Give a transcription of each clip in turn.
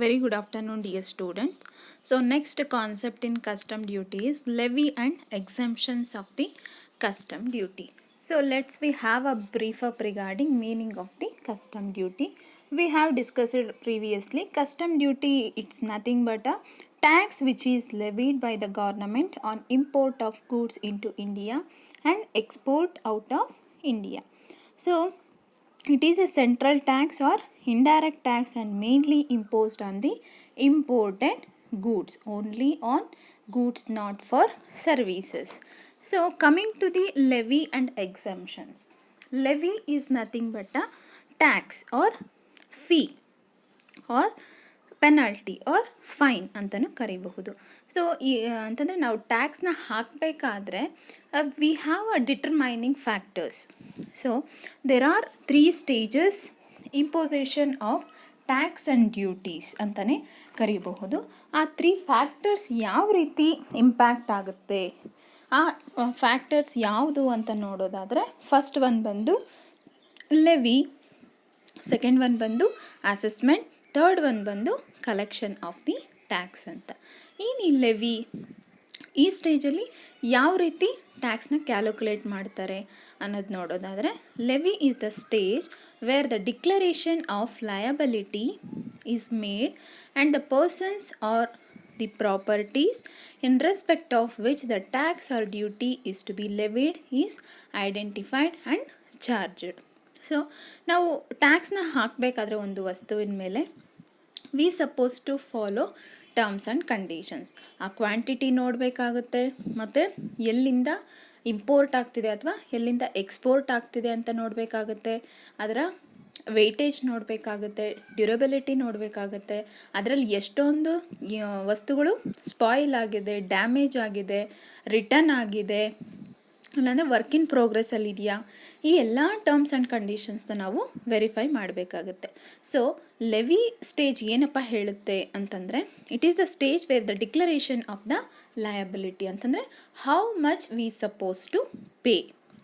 Very good afternoon, dear students. So, next concept in custom duty is levy and exemptions of the custom duty. So, we have a brief up regarding meaning of the custom duty. We have discussed it previously. Custom duty, it's nothing but a tax which is levied by the government on import of goods into India and export out of India. So, it is a central tax or indirect tax and mainly imposed on the imported goods, only on goods, not for services. So, coming to the levy and exemptions. Levy is nothing but a tax or fee or penalty or fine ಅಂತಲೂ ಕರಿಬಹುದು. So ಅಂತಂದರೆ ನಾವು ಟ್ಯಾಕ್ಸ್ನ ಹಾಕಬೇಕಾದ್ರೆ we have a determining factors. So there are 3 stages imposition of tax and duties ಅಂತಲೇ ಕರಿಬಹುದು. ಆ 3 factors ಯಾವ ರೀತಿ ಇಂಪ್ಯಾಕ್ಟ್ ಆಗುತ್ತೆ, ಆ ಫ್ಯಾಕ್ಟರ್ಸ್ ಯಾವುದು ಅಂತ ನೋಡೋದಾದರೆ, ಫಸ್ಟ್ ಒನ್ ಬಂದು ಲೆವಿ, ಸೆಕೆಂಡ್ ಒನ್ ಬಂದು ಅಸೆಸ್ಮೆಂಟ್, ಥರ್ಡ್ ಒನ್ ಬಂದು ಕಲೆಕ್ಷನ್ ಆಫ್ ದಿ ಟ್ಯಾಕ್ಸ್ ಅಂತ. ಏನು ಈ ಲೆವಿ, ಈ ಸ್ಟೇಜಲ್ಲಿ ಯಾವ ರೀತಿ ಟ್ಯಾಕ್ಸ್ನ ಕ್ಯಾಲ್ಕುಲೇಟ್ ಮಾಡ್ತಾರೆ ಅನ್ನೋದು ನೋಡೋದಾದರೆ, levy is the stage where the declaration of liability is made and the persons are the properties in respect of which the tax or duty is to be levied is identified and charged. So ನಾವು ಟ್ಯಾಕ್ಸ್ನ ಹಾಕಬೇಕಾದ್ರೆ ಒಂದು ವಸ್ತುವಿನ ಮೇಲೆ we suppose to follow terms and conditions. ಆ quantity ನೋಡಬೇಕಾಗುತ್ತೆ, ಮತ್ತು ಎಲ್ಲಿಂದ ಇಂಪೋರ್ಟ್ ಆಗ್ತಿದೆ ಅಥವಾ ಎಲ್ಲಿಂದ ಎಕ್ಸ್ಪೋರ್ಟ್ ಆಗ್ತಿದೆ ಅಂತ ನೋಡಬೇಕಾಗುತ್ತೆ, ಅದರ ವೆಯ್ಟೇಜ್ ನೋಡಬೇಕಾಗುತ್ತೆ, ಡ್ಯೂರಬಿಲಿಟಿ ನೋಡಬೇಕಾಗುತ್ತೆ, ಅದರಲ್ಲಿ ಎಷ್ಟೊಂದು ವಸ್ತುಗಳು ಸ್ಪಾಯಿಲ್ ಆಗಿದೆ, ಡ್ಯಾಮೇಜ್ ಆಗಿದೆ, ರಿಟರ್ನ್ ಆಗಿದೆ, ಇಲ್ಲಾಂದರೆ ವರ್ಕ್ ಇನ್ ಪ್ರೋಗ್ರೆಸ್ಸಲ್ಲಿ ಇದೆಯಾ, ಈ ಎಲ್ಲ ಟರ್ಮ್ಸ್ ಆ್ಯಂಡ್ ಕಂಡೀಷನ್ಸ್ನ ನಾವು ವೆರಿಫೈ ಮಾಡಬೇಕಾಗುತ್ತೆ. ಸೊ ಲೆವಿ ಸ್ಟೇಜ್ ಏನಪ್ಪ ಹೇಳುತ್ತೆ ಅಂತಂದರೆ, it is the stage where the declaration of the liability ಅಂತಂದರೆ how much we suppose to pay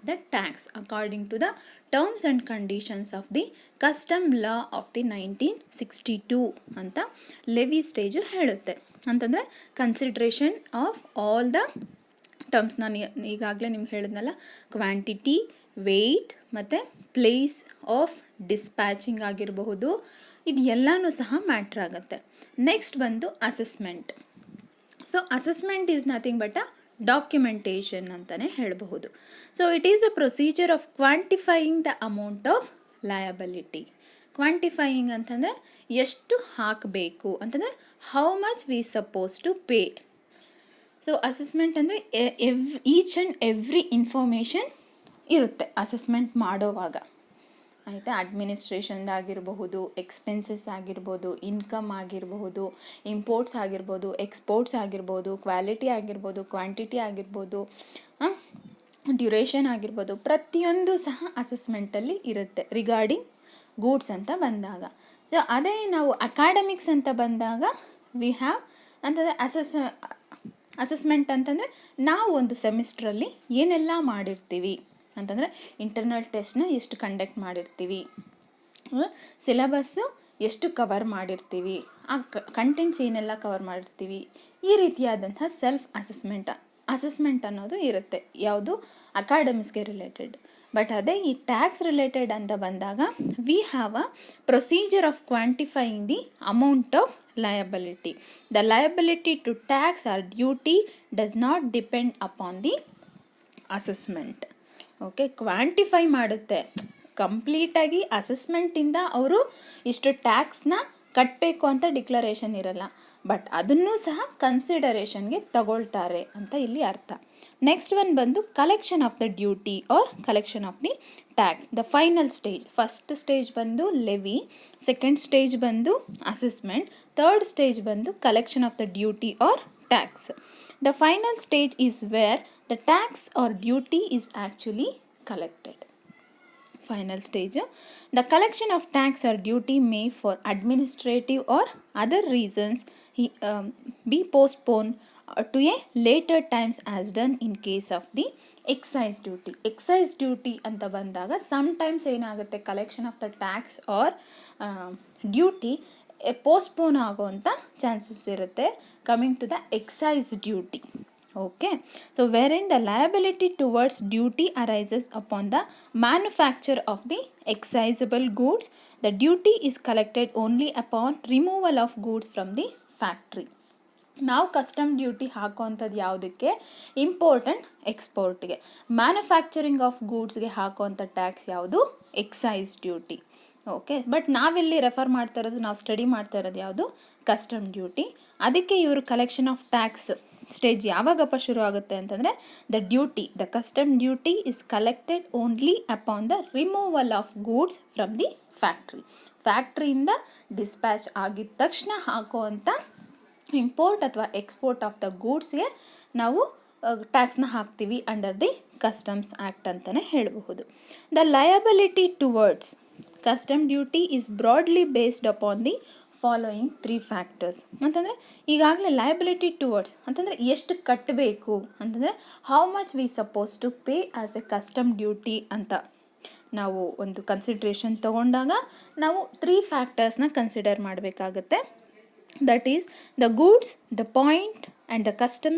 the tax according to the terms and conditions of the custom law of the 1962 ಅಂತ levy stage ಹೇಳುತ್ತೆ. ಅಂತಂದರೆ consideration of all the terms, ನಾನು ಈಗಾಗಲೇ ನಿಮ್ಗೆ ಹೇಳಿದ್ನಲ್ಲ, quantity, weight ಮತ್ತು place of dispatching ಆಗಿರಬಹುದು, ಇದು ಎಲ್ಲನೂ ಸಹ ಮ್ಯಾಟ್ರ್ ಆಗುತ್ತೆ. ನೆಕ್ಸ್ಟ್ ಬಂದು assessment. So assessment is nothing but a documentation ಅಂತಲೇ ಹೇಳಬಹುದು. So it is a procedure of quantifying the amount of liability. Quantifying ಅಂತಂದರೆ ಎಷ್ಟು ಹಾಕಬೇಕು ಅಂತಂದರೆ how much we suppose to pay. So assessment ಅಂದರೆ ಈಚ್ ಆ್ಯಂಡ್ ಎವ್ರಿ ಇನ್ಫಾರ್ಮೇಷನ್ ಇರುತ್ತೆ assessment ಮಾಡೋವಾಗ, ಆಯಿತಾ. ಅಡ್ಮಿನಿಸ್ಟ್ರೇಷನ್ದಾಗಿರಬಹುದು, ಎಕ್ಸ್ಪೆನ್ಸಸ್ ಆಗಿರ್ಬೋದು, ಇನ್ಕಮ್ ಆಗಿರಬಹುದು, ಇಂಪೋರ್ಟ್ಸ್ ಆಗಿರ್ಬೋದು, ಎಕ್ಸ್ಪೋರ್ಟ್ಸ್ ಆಗಿರ್ಬೋದು, ಕ್ವಾಲಿಟಿ ಆಗಿರ್ಬೋದು, ಕ್ವಾಂಟಿಟಿ ಆಗಿರ್ಬೋದು, ಡ್ಯೂರೇಷನ್ ಆಗಿರ್ಬೋದು, ಪ್ರತಿಯೊಂದು ಸಹ ಅಸೆಸ್ಮೆಂಟಲ್ಲಿ ಇರುತ್ತೆ ರಿಗಾರ್ಡಿಂಗ್ ಗೂಡ್ಸ್ ಅಂತ ಬಂದಾಗ. ಸೊ ಅದೇ ನಾವು ಅಕಾಡೆಮಿಕ್ಸ್ ಅಂತ ಬಂದಾಗ ವಿ ಹ್ಯಾವ್ ಅಂತಂದರೆ ಅಸೆಸ್ಮೆಂಟ್ ಅಂತಂದರೆ ನಾವು ಒಂದು ಸೆಮಿಸ್ಟ್ರಲ್ಲಿ ಏನೆಲ್ಲ ಮಾಡಿರ್ತೀವಿ ಅಂತಂದರೆ, ಇಂಟರ್ನಲ್ ಟೆಸ್ಟ್ನ ಎಷ್ಟು ಕಂಡಕ್ಟ್ ಮಾಡಿರ್ತೀವಿ, ಸಿಲೆಬಸ್ಸು ಎಷ್ಟು ಕವರ್ ಮಾಡಿರ್ತೀವಿ, ಆ ಕಂಟೆಂಟ್ಸ್ ಏನೆಲ್ಲ ಕವರ್ ಮಾಡಿರ್ತೀವಿ, ಈ ರೀತಿಯಾದಂಥ ಸೆಲ್ಫ್ ಅಸೆಸ್ಮೆಂಟ್ ಅನ್ನೋದು ಇರುತ್ತೆ, ಯಾವುದು ಅಕಾಡೆಮಿಕ್ಸ್ಗೆ ರಿಲೇಟೆಡ್. ಬಟ್ ಅದೇ ಈ ಟ್ಯಾಕ್ಸ್ ರಿಲೇಟೆಡ್ ಅಂತ ಬಂದಾಗ we have a procedure of quantifying the amount of liability. The liability to tax or duty does not depend upon the assessment. Okay, quantify ಮಾಡುತ್ತೆ ಕಂಪ್ಲೀಟಾಗಿ. ಅಸೆಸ್ಮೆಂಟಿಂದ ಅವರು ಇಷ್ಟು ಟ್ಯಾಕ್ಸ್ನ ಕಟ್ಟಬೇಕು ಅಂತ ಡಿಕ್ಲರೇಷನ್ ಇರಲ್ಲ, ಬಟ್ ಅದನ್ನೂ ಸಹ ಕನ್ಸಿಡರೇಷನ್ಗೆ ತಗೊಳ್ತಾರೆ ಅಂತ ಇಲ್ಲಿ ಅರ್ಥ. ನೆಕ್ಸ್ಟ್ ಒನ್ ಬಂದು collection of the duty or collection of the tax. The final stage, first stage ಬಂದು ಲೆವಿ, ಸೆಕೆಂಡ್ ಸ್ಟೇಜ್ ಬಂದು ಅಸೆಸ್ಮೆಂಟ್, ಥರ್ಡ್ ಸ್ಟೇಜ್ ಬಂದು collection of the duty or tax. The final stage is where the tax or duty is actually collected. Final stage, the collection of tax or duty may for administrative or other reasons be postponed to a later times as done in case of the excise duty. Excise duty ಅಂತ ಬಂದಾಗ sometimes ಏನಾಗುತ್ತೆ, collection of the tax or duty postpone ಆಗೋವಂಥ chances ಇರುತ್ತೆ coming to the excise duty. Okay, so wherein the liability towards duty arises upon the manufacture of the excisable goods, the duty is collected only upon removal of goods from the factory. ನಾವು custom duty ಹಾಕೋವಂಥದ್ದು ಯಾವುದಕ್ಕೆ? Import and ಎಕ್ಸ್ಪೋರ್ಟ್ಗೆ. Manufacturing of ಗೂಡ್ಸ್ಗೆ ಹಾಕೋವಂಥ tax ಯಾವುದು? Excise duty. Okay, but ನಾವಿಲ್ಲಿ refer ಮಾಡ್ತಾ ಇರೋದು, ನಾವು ಸ್ಟಡಿ ಮಾಡ್ತಾ ಇರೋದು ಯಾವುದು? Custom duty. ಅದಕ್ಕೆ ಇವರು ಕಲೆಕ್ಷನ್ ಆಫ್ ಟ್ಯಾಕ್ಸ್ ಸ್ಟೇಜ್ ಯಾವಾಗಪ್ಪ ಶುರು ಆಗುತ್ತೆ ಅಂತಂದರೆ, the custom duty is collected only upon the removal of goods from the factory. ಫ್ಯಾಕ್ಟ್ರಿಯಿಂದ ಡಿಸ್ಪ್ಯಾಚ್ ಆಗಿದ ತಕ್ಷಣ ಹಾಕುವಂಥ ಇಂಪೋರ್ಟ್ ಅಥವಾ ಎಕ್ಸ್ಪೋರ್ಟ್ ಆಫ್ ದ ಗೂಡ್ಸ್ಗೆ ನಾವು ಟ್ಯಾಕ್ಸ್ನ ಹಾಕ್ತೀವಿ ಅಂಡರ್ ದಿ ಕಸ್ಟಮ್ಸ್ ಆ್ಯಕ್ಟ್ ಅಂತಲೇ ಹೇಳಬಹುದು. The liability towards custom duty is broadly based upon the following 3 factors. ಅಂತಂದರೆ ಈಗಾಗಲೇ ಲಯಬಿಲಿಟಿ ಟುವರ್ಡ್ಸ್ ಅಂತಂದರೆ ಎಷ್ಟು ಕಟ್ಟಬೇಕು ಅಂತಂದರೆ, how much we suppose to pay as a custom duty ಅಂತ ನಾವು ಒಂದು ಕನ್ಸಿಡ್ರೇಷನ್ ತೊಗೊಂಡಾಗ ನಾವು 3 ಫ್ಯಾಕ್ಟರ್ಸ್ನ ಕನ್ಸಿಡರ್ ಮಾಡಬೇಕಾಗತ್ತೆ. That is the goods, the point and the custom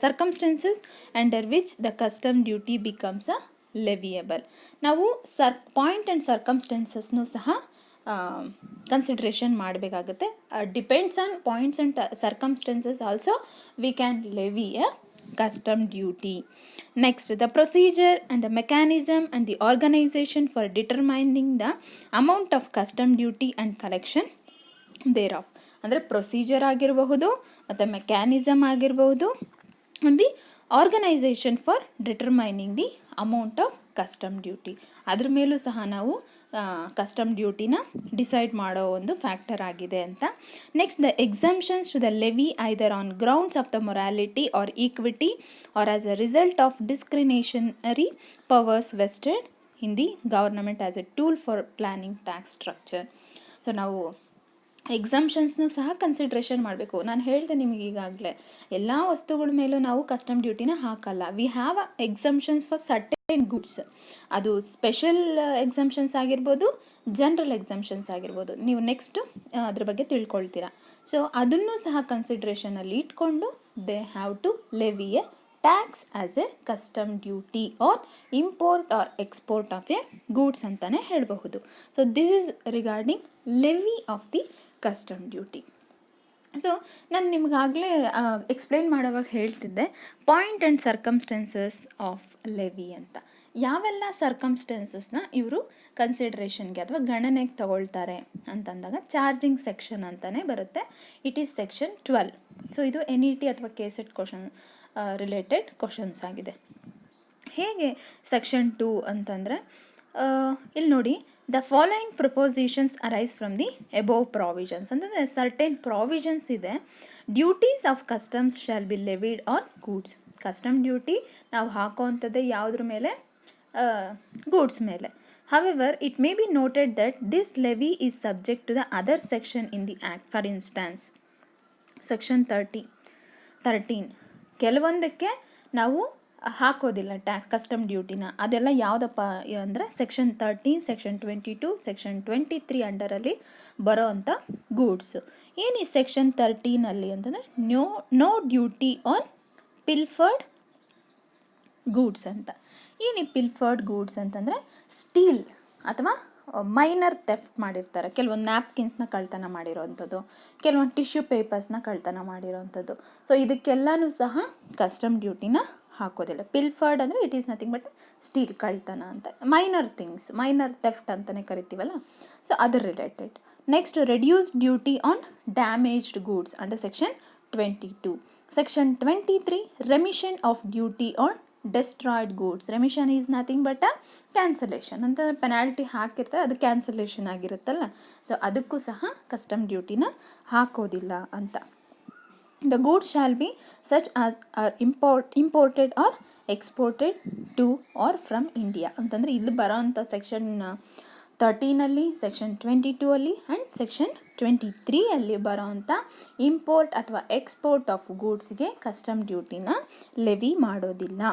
circumstances under which the custom duty becomes a leviable. ನಾವು ಪಾಯಿಂಟ್ ಆ್ಯಂಡ್ ಸರ್ಕಮ್ಸ್ಟೆನ್ಸಸ್ನೂ ಸಹ consideration ಮಾಡಬೇಕಾಗುತ್ತೆ. Depends on points and circumstances also we can levy A custom duty. Next, the procedure and the mechanism and the organization for determining the amount of custom duty and collection thereof. ಅಂದರೆ procedure ಆಗಿರಬಹುದು ಮತ್ತು mechanism ಆಗಿರಬಹುದು, the organisation for determining the amount of custom duty, ಅದ್ರ ಮೇಲೂ ಸಹ ನಾವು custom ಡ್ಯೂಟಿನ decide ಮಾಡೋ ಒಂದು ಫ್ಯಾಕ್ಟರ್ ಆಗಿದೆ ಅಂತ. Next, the exemptions to the levy either on grounds of the morality or equity or as a result of discriminationary powers vested in the government as a tool for planning tax structure. So ನಾವು ಎಕ್ಸಂಪ್ಷನ್ಸ್ನೂ ಸಹ consideration ಮಾಡಬೇಕು. ನಾನು ಹೇಳಿದೆ ನಿಮಗೆ ಈಗಾಗಲೇ, ಎಲ್ಲ ವಸ್ತುಗಳ ಮೇಲೂ ನಾವು ಕಸ್ಟಮ್ ಡ್ಯೂಟಿನ ಹಾಕಲ್ಲ. We have exemptions for certain goods. ಅದು ಸ್ಪೆಷಲ್ ಎಕ್ಸಂಪ್ಷನ್ಸ್ ಆಗಿರ್ಬೋದು, ಜನರಲ್ ಎಕ್ಸಂಪ್ಷನ್ಸ್ ಆಗಿರ್ಬೋದು. ನೀವು ನೆಕ್ಸ್ಟ್ ಅದ್ರ ಬಗ್ಗೆ ತಿಳ್ಕೊಳ್ತೀರಾ. ಸೊ ಅದನ್ನು ಸಹ ಕನ್ಸಿಡ್ರೇಷನಲ್ಲಿ ಇಟ್ಕೊಂಡು they have to levy a tax as a custom duty or import or export of a goods ಅಂತಲೇ ಹೇಳಬಹುದು. So this is regarding levy of the custom duty. So ನಾನು ನಿಮಗಾಗಲೇ ಎಕ್ಸ್ಪ್ಲೇನ್ ಮಾಡೋವಾಗ ಹೇಳ್ತಿದ್ದೆ point and circumstances of levy ಅಂತ. ಯಾವೆಲ್ಲ ಸರ್ಕಮ್ಸ್ಟೆನ್ಸಸ್ನ ಇವರು ಕನ್ಸಿಡ್ರೇಷನ್ಗೆ ಅಥವಾ ಗಣನೆಗೆ ತಗೊಳ್ತಾರೆ ಅಂತಂದಾಗ ಚಾರ್ಜಿಂಗ್ ಸೆಕ್ಷನ್ ಅಂತಲೇ ಬರುತ್ತೆ. It is section 12. ಸೊ ಇದು NET ಅಥವಾ KCET ಕ್ವಶನ್ ರಿಲೇಟೆಡ್ ಕ್ವಶನ್ಸ್ ಆಗಿದೆ. ಹೇಗೆ ಸೆಕ್ಷನ್ 2 ಅಂತಂದರೆ, ಇಲ್ಲಿ ನೋಡಿ, the following prepositions arise from the above provisions ಅಂತಂದರೆ ಸರ್ಟೆನ್ ಪ್ರಾವಿಷನ್ಸ್ ಇದೆ. Duties of customs shall be levied on goods. Custom duty ನಾವು ಹಾಕೋವಂಥದ್ದೇ ಯಾವುದ್ರ ಮೇಲೆ? ಗೂಡ್ಸ್ ಮೇಲೆ. However, it may be noted that this levy is subject to the other section in the act. For instance, section 13 ಕೆಲವೊಂದಕ್ಕೆ ನಾವು ಹಾಕೋದಿಲ್ಲ tax custom ಡ್ಯೂಟಿನ. ಅದೆಲ್ಲ ಯಾವುದಪ್ಪ ಅಂದರೆ section 13, section 22, section 23 ಅಂಡರಲ್ಲಿ ಬರೋ ಅಂಥ ಗೂಡ್ಸು. ಏನು ಈ ಸೆಕ್ಷನ್ 13 ಅಂತಂದರೆ ನೋ ಡ್ಯೂಟಿ ಆನ್ ಪಿಲ್ಫರ್ಡ್ ಗೂಡ್ಸ್ ಅಂತ. ಏನು ಈ ಪಿಲ್ಫರ್ಡ್ ಗೂಡ್ಸ್ ಅಂತಂದರೆ ಸ್ಟೀಲ್ ಅಥವಾ ಮೈನರ್ ಥೆಫ್ಟ್ ಮಾಡಿರ್ತಾರೆ. ಕೆಲವೊಂದು ನ್ಯಾಪ್ಕಿನ್ಸ್ನ ಕಳ್ತನ ಮಾಡಿರೋವಂಥದ್ದು, ಕೆಲವೊಂದು ಟಿಶ್ಯೂ ಪೇಪರ್ಸ್ನ ಕಳ್ತನ ಮಾಡಿರೋವಂಥದ್ದು. ಸೊ ಇದಕ್ಕೆಲ್ಲನೂ ಸಹ ಕಸ್ಟಮ್ ಡ್ಯೂಟಿನ ಹಾಕೋದಿಲ್ಲ. ಪಿಲ್ಫರ್ಡ್ ಅಂದರೆ it is nothing but steel ಕಳ್ತನ ಅಂತ. ಮೈನರ್ ಥಿಂಗ್ಸ್, ಮೈನರ್ ಥೆಫ್ಟ್ ಅಂತಲೇ ಕರಿತೀವಲ್ಲ, ಸೊ ಅದರ related. Next, reduce duty on damaged goods under section 22. Section 23, remission of duty on destroyed goods. Remission is nothing but a cancellation ಅಂತ. Penalty ಹಾಕಿರ್ತಾರೆ, ಅದು cancellation ಆಗಿರುತ್ತಲ್ಲ, so ಅದಕ್ಕೂ ಸಹ ಕಸ್ಟಮ್ ಡ್ಯೂಟಿನ ಹಾಕೋದಿಲ್ಲ ಅಂತ. The goods shall be such as are imported or exported to or from India ಅಂತಂದರೆ ಇಲ್ಲಿ ಬರೋವಂಥ ಸೆಕ್ಷನ್ 13 ಸೆಕ್ಷನ್ 22 ಆ್ಯಂಡ್ ಸೆಕ್ಷನ್ 23 ಬರೋವಂಥ ಇಂಪೋರ್ಟ್ ಅಥವಾ ಎಕ್ಸ್ಪೋರ್ಟ್ ಆಫ್ ಗೂಡ್ಸ್ಗೆ ಕಸ್ಟಮ್ ಡ್ಯೂಟಿನ ಲೆವಿ ಮಾಡೋದಿಲ್ಲ.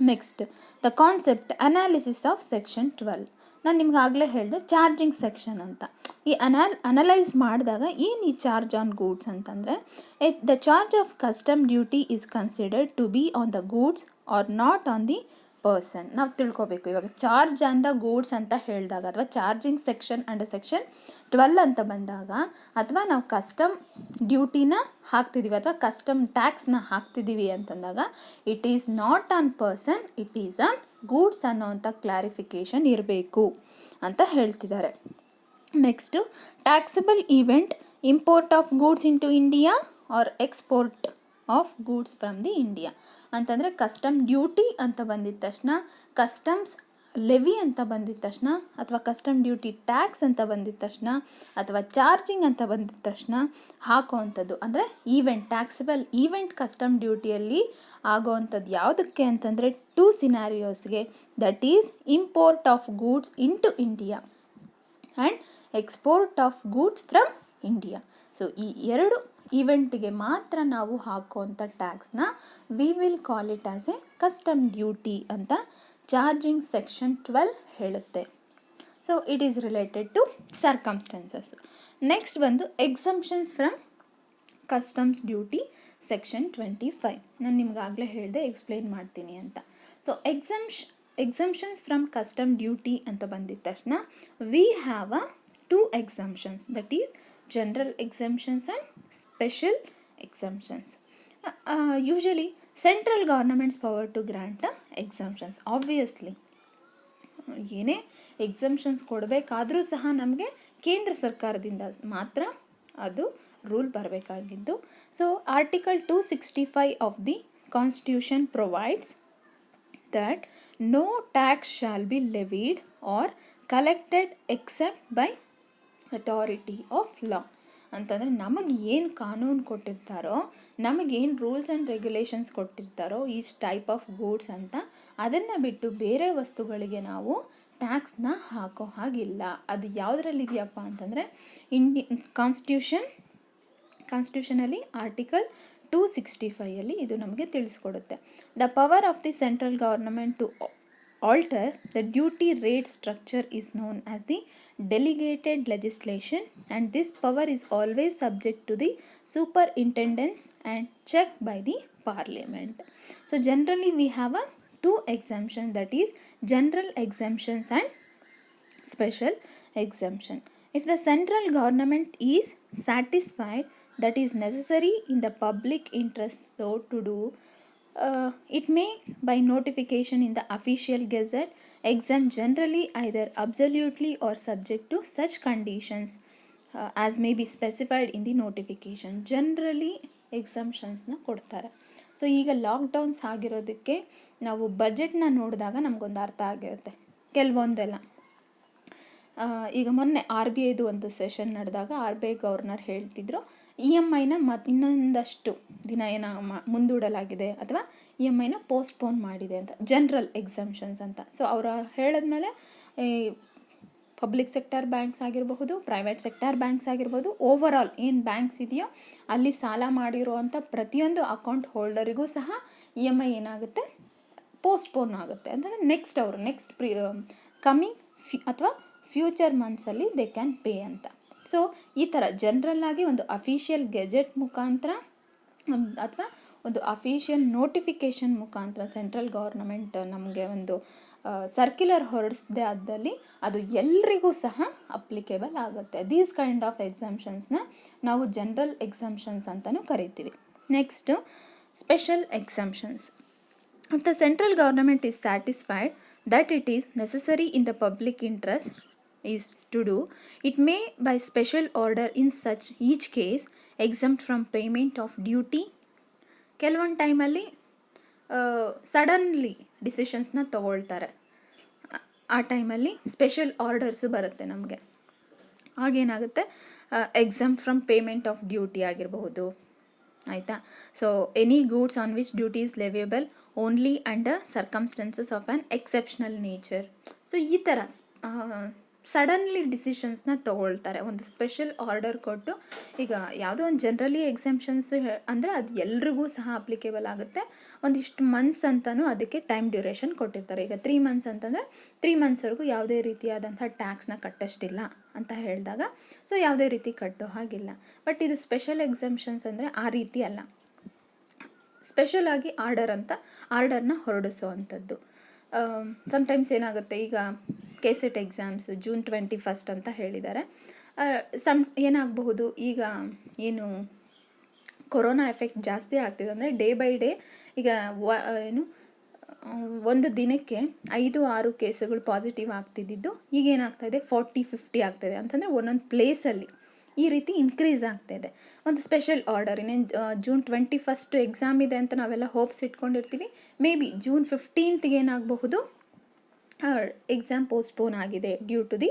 Next the concept analysis of section 12. ನಾನು ನಿಮ್ಗೆ ಆಗಲೇ ಹೇಳಿದೆ ಚಾರ್ಜಿಂಗ್ ಸೆಕ್ಷನ್ ಅಂತ. ಈ ಅನಲೈಸ್ ಮಾಡಿದಾಗ ಏನು ಈ ಚಾರ್ಜ್ ಆನ್ ಗೂಡ್ಸ್ ಅಂತಂದರೆ, the charge of custom duty is considered to be on the goods or not on the person. ನಾವು ತಿಳ್ಕೊಬೇಕು ಇವಾಗ ಚಾರ್ಜ್ ಆನ್ ದ ಗೂಡ್ಸ್ ಅಂತ ಹೇಳಿದಾಗ, ಅಥವಾ ಚಾರ್ಜಿಂಗ್ ಸೆಕ್ಷನ್ ಅಂಡ್ ಸೆಕ್ಷನ್ 12 ಅಂತ ಬಂದಾಗ, ಅಥವಾ ನಾವು ಕಸ್ಟಮ್ ಡ್ಯೂಟಿನ ಹಾಕ್ತಿದ್ದೀವಿ ಅಥವಾ ಕಸ್ಟಮ್ ಟ್ಯಾಕ್ಸ್ನ ಹಾಕ್ತಿದ್ದೀವಿ ಅಂತಂದಾಗ, it is not on person, it is on goods ಅನ್ನೋವಂಥ ಕ್ಲಾರಿಫಿಕೇಷನ್ ಇರಬೇಕು ಅಂತ ಹೇಳ್ತಿದ್ದಾರೆ. Next taxable event, import of goods into India or export of goods from the India ಅಂತಂದರೆ, ಕಸ್ಟಮ್ ಡ್ಯೂಟಿ ಅಂತ ಬಂದಿದ ತಕ್ಷಣ, ಕಸ್ಟಮ್ಸ್ ಲೆವಿ ಅಂತ ಬಂದಿದ ತಕ್ಷಣ, ಅಥವಾ ಕಸ್ಟಮ್ ಡ್ಯೂಟಿ ಟ್ಯಾಕ್ಸ್ ಅಂತ ಬಂದಿದ ತಕ್ಷಣ, ಅಥವಾ ಚಾರ್ಜಿಂಗ್ ಅಂತ ಬಂದಿದ ತಕ್ಷಣ ಹಾಕೋವಂಥದ್ದು ಅಂದರೆ ಈವೆಂಟ್, ಟ್ಯಾಕ್ಸಬಲ್ ಈವೆಂಟ್ ಕಸ್ಟಮ್ ಡ್ಯೂಟಿಯಲ್ಲಿ ಆಗೋವಂಥದ್ದು ಯಾವುದಕ್ಕೆ ಅಂತಂದರೆ 2 ಸಿನಾರಿಯೋಸ್ಗೆ, that is import of goods into India and export of goods from India. So ಈ 2 ಈವೆಂಟಿಗೆ ಮಾತ್ರ ನಾವು ಹಾಕುವಂಥ ಟ್ಯಾಕ್ಸ್ನ we will call it as a custom duty ಅಂತ ಚಾರ್ಜಿಂಗ್ ಸೆಕ್ಷನ್ 12 ಹೇಳುತ್ತೆ. So it is related to circumstances. Next ಬಂದು exemptions from customs duty section 25. ನಾನು ನಿಮ್ಗಾಗಲೇ ಹೇಳಿದೆ, ಎಕ್ಸ್ಪ್ಲೇನ್ ಮಾಡ್ತೀನಿ ಅಂತ. ಸೊ ಎಕ್ಸಂಪ್ಷನ್ಸ್ ಫ್ರಮ್ ಕಸ್ಟಮ್ ಡ್ಯೂಟಿ ಅಂತ ಬಂದಿದ ತಕ್ಷಣ, we have 2 exemptions, that is general exemptions and special exemptions. Usually central government's power to grant exemptions. Obviously ಏನೇ ಎಕ್ಸಂಪ್ಷನ್ಸ್ ಕೊಡಬೇಕಾದ್ರೂ ಸಹ ನಮಗೆ ಕೇಂದ್ರ ಸರ್ಕಾರದಿಂದ ಮಾತ್ರ ಅದು ರೂಲ್ ಬರಬೇಕಾಗಿದ್ದು. So article 265 of the constitution provides that no tax shall be levied or collected except by authority of law ಅಂತಂದರೆ, ನಮಗೆ ಏನು ಕಾನೂನು ಕೊಟ್ಟಿರ್ತಾರೋ, ನಮಗೇನು ರೂಲ್ಸ್ ಆ್ಯಂಡ್ ರೆಗ್ಯುಲೇಷನ್ಸ್ ಕೊಟ್ಟಿರ್ತಾರೋ ಈಸ್ ಟೈಪ್ ಆಫ್ ಗೂಡ್ಸ್ ಅಂತ, ಅದನ್ನು ಬಿಟ್ಟು ಬೇರೆ ವಸ್ತುಗಳಿಗೆ ನಾವು ಟ್ಯಾಕ್ಸ್ನ ಹಾಕೋ ಹಾಗಿಲ್ಲ. ಅದು ಯಾವುದ್ರಲ್ಲಿದೆಯಪ್ಪ ಅಂತಂದರೆ ಕಾನ್ಸ್ಟಿಟ್ಯೂಷನಲ್ಲಿ ಆರ್ಟಿಕಲ್ 265 ಇದು ನಮಗೆ ತಿಳಿಸ್ಕೊಡುತ್ತೆ. The power of the central government to alter the duty rate structure is known as the delegated legislation, and this power is always subject to the superintendence and checked by the parliament. So generally we have 2 exemptions, that is general exemptions and special exemption. If the central government is satisfied that is necessary in the public interest so to do, it may by notification in the official gazette exempt generally either absolutely or subject to such conditions as may be specified in the notification. Generally ಎಕ್ಸಂಪ್ಷನ್ಸ್ನ ಕೊಡ್ತಾರೆ. So ಈಗ lockdowns ಆಗಿರೋದಕ್ಕೆ ನಾವು ಬಜೆಟ್ನ ನೋಡಿದಾಗ ನಮಗೊಂದು ಅರ್ಥ ಆಗಿರುತ್ತೆ ಕೆಲವೊಂದೆಲ್ಲ. ಈಗ ಮೊನ್ನೆ RBIದು ಒಂದು ಸೆಷನ್ ನಡೆದಾಗ RBI ಗವರ್ನರ್ ಹೇಳ್ತಿದ್ರು, EMIನ ಇನ್ನೊಂದಷ್ಟು ದಿನ ಮುಂದೂಡಲಾಗಿದೆ ಅಥವಾ EMIನ ಪೋಸ್ಟ್ಪೋನ್ ಮಾಡಿದೆ ಅಂತ, ಜನರಲ್ ಎಕ್ಸಂಪ್ಷನ್ಸ್ ಅಂತ. ಸೊ ಅವರು ಹೇಳಿದ್ಮೇಲೆ ಪಬ್ಲಿಕ್ ಸೆಕ್ಟರ್ ಬ್ಯಾಂಕ್ಸ್ ಆಗಿರಬಹುದು, ಪ್ರೈವೇಟ್ ಸೆಕ್ಟರ್ ಬ್ಯಾಂಕ್ಸ್ ಆಗಿರ್ಬೋದು, ಓವರ್ ಆಲ್ ಏನು ಬ್ಯಾಂಕ್ಸ್ ಇದೆಯೋ ಅಲ್ಲಿ ಸಾಲ ಮಾಡಿರುವಂಥ ಪ್ರತಿಯೊಂದು ಅಕೌಂಟ್ ಹೋಲ್ಡರಿಗೂ ಸಹ EMI ಏನಾಗುತ್ತೆ, ಪೋಸ್ಟ್ಪೋನ್ ಆಗುತ್ತೆ. ಅಂತಂದರೆ ನೆಕ್ಸ್ಟ್ ಕಮಿಂಗ್ ಅಥವಾ ಫ್ಯೂಚರ್ ಮಂತ್ಸಲ್ಲಿ ದೇ ಕ್ಯಾನ್ ಪೇ ಅಂತ. ಸೊ ಈ ಥರ ಜನರಲ್ಲಾಗಿ ಒಂದು ಅಫಿಷಿಯಲ್ ಗೆಜೆಟ್ ಮುಖಾಂತರ ಅಥವಾ ಒಂದು ಅಫಿಷಿಯಲ್ ನೋಟಿಫಿಕೇಷನ್ ಮುಖಾಂತರ ಸೆಂಟ್ರಲ್ ಗವರ್ನಮೆಂಟ್ ನಮಗೆ ಒಂದು ಸರ್ಕ್ಯುಲರ್ ಹೊರಡಿಸದೆ ಆದಲ್ಲಿ ಅದು ಎಲ್ರಿಗೂ ಸಹ ಅಪ್ಲಿಕೇಬಲ್ ಆಗುತ್ತೆ. ದೀಸ್ ಕೈಂಡ್ ಆಫ್ ಎಕ್ಸಂಪ್ಷನ್ಸ್ನ ನಾವು ಜನರಲ್ ಎಕ್ಸಂಪ್ಷನ್ಸ್ ಅಂತಲೂ ಕರಿತೀವಿ. Next special exemptions. If the central government is satisfied that it is necessary in the public interest is to do, it may by special order in such each case exempt from payment of duty. ಕೆಲವೊಂದು ಟೈಮಲ್ಲಿ suddenly ಡಿಸಿಷನ್ಸ್ನ ತಗೊಳ್ತಾರೆ, ಆ ಟೈಮಲ್ಲಿ special orders ಬರುತ್ತೆ ನಮಗೆ. ಆಗೇನಾಗುತ್ತೆ, exempt from payment of duty ಆಗಿರಬಹುದು, ಆಯಿತಾ. So any goods on which duty is leviable only under circumstances of an exceptional nature. So ಈ ಥರ ಸಡನ್ಲಿ ಡಿಸಿಷನ್ಸ್ನ ತೊಗೊಳ್ತಾರೆ. ಒಂದು ಸ್ಪೆಷಲ್ ಆರ್ಡರ್ ಕೊಟ್ಟು, ಈಗ ಯಾವುದೋ ಒಂದು ಜನರಲಿ ಎಕ್ಸೆಂಪ್ಷನ್ಸ್ ಅಂದರೆ ಅದು ಎಲ್ರಿಗೂ ಸಹ ಅಪ್ಲಿಕೇಬಲ್ ಆಗುತ್ತೆ. ಒಂದಿಷ್ಟು ಮಂತ್ಸ್ ಅಂತಲೂ ಅದಕ್ಕೆ ಟೈಮ್ ಡ್ಯೂರೇಷನ್ ಕೊಟ್ಟಿರ್ತಾರೆ. ಈಗ 3 ಮಂತ್ಸ್ ಅಂತಂದರೆ 3 ಮಂತ್ಸ್ವರೆಗೂ ಯಾವುದೇ ರೀತಿಯಾದಂಥ ಟ್ಯಾಕ್ಸ್ನ ಕಟ್ಟೋಷ್ಟಿಲ್ಲ ಅಂತ ಹೇಳಿದಾಗ, ಸೊ ಯಾವುದೇ ರೀತಿ ಕಟ್ಟೋ ಹಾಗಿಲ್ಲ. ಬಟ್ ಇದು ಸ್ಪೆಷಲ್ ಎಕ್ಸೆಂಪ್ಷನ್ಸ್ ಅಂದರೆ ಆ ರೀತಿ ಅಲ್ಲ, ಸ್ಪೆಷಲ್ ಆಗಿ ಆರ್ಡರ್ನ ಹೊರಡಿಸೋ ಅಂಥದ್ದು. ಸಮ್ಟೈಮ್ಸ್ ಏನಾಗುತ್ತೆ, ಈಗ KCET ಎಕ್ಸಾಮ್ಸು June 21 ಅಂತ ಹೇಳಿದ್ದಾರೆ. ಏನಾಗಬಹುದು, ಈಗ ಏನು ಕೊರೋನಾ ಎಫೆಕ್ಟ್ ಜಾಸ್ತಿ ಆಗ್ತಿದೆ ಅಂದರೆ ಡೇ ಬೈ ಡೇ ಈಗ ಒಂದು ದಿನಕ್ಕೆ 5-6 ಕೇಸುಗಳು ಪಾಸಿಟಿವ್ ಆಗ್ತಿದ್ದು ಈಗ ಏನಾಗ್ತಾಯಿದೆ 40-50 ಆಗ್ತಾಯಿದೆ. ಅಂತಂದರೆ ಒಂದೊಂದು ಪ್ಲೇಸಲ್ಲಿ ಈ ರೀತಿ ಇನ್ಕ್ರೀಸ್ ಆಗ್ತಾಯಿದೆ. ಒಂದು ಸ್ಪೆಷಲ್ ಆರ್ಡರ್ ಇನ್ನೇನು June 21 ಎಕ್ಸಾಮ್ ಇದೆ ಅಂತ ನಾವೆಲ್ಲ ಹೋಪ್ಸ್ ಇಟ್ಕೊಂಡಿರ್ತೀವಿ. ಮೇ ಬಿ June 15 ಏನಾಗಬಹುದು, ಎಕ್ಸಾಮ್ ಪೋಸ್ಟ್ಪೋನ್ ಆಗಿದೆ due to the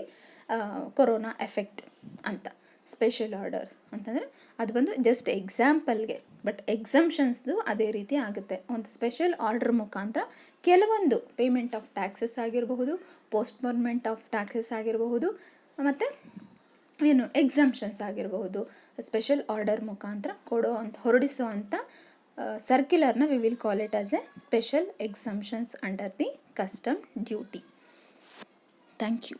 corona effect ಅಂತ. ಸ್ಪೆಷಲ್ ಆರ್ಡರ್ ಅಂತಂದರೆ ಅದು ಬಂದು ಜಸ್ಟ್ ಎಕ್ಸಾಂಪಲ್ಗೆ, ಬಟ್ ಎಕ್ಸಂಪ್ಷನ್ಸ್ದು ಅದೇ ರೀತಿ ಆಗುತ್ತೆ. ಒಂದು ಸ್ಪೆಷಲ್ ಆರ್ಡರ್ ಮುಖಾಂತರ ಕೆಲವೊಂದು ಪೇಮೆಂಟ್ ಆಫ್ ಟ್ಯಾಕ್ಸಸ್ ಆಗಿರಬಹುದು, ಪೋಸ್ಟ್ಪೋನ್ಮೆಂಟ್ ಆಫ್ ಟ್ಯಾಕ್ಸಸ್ ಆಗಿರಬಹುದು, ಮತ್ತು ಎಕ್ಸಂಪ್ಷನ್ಸ್ ಆಗಿರಬಹುದು, ಸ್ಪೆಷಲ್ ಆರ್ಡರ್ ಮುಖಾಂತರ ಹೊರಡಿಸೋ ಅಂಥ ಸರ್ಕ್ಯುಲರ್ನ we will call it as a special exemptions under the custom duty. Thank you.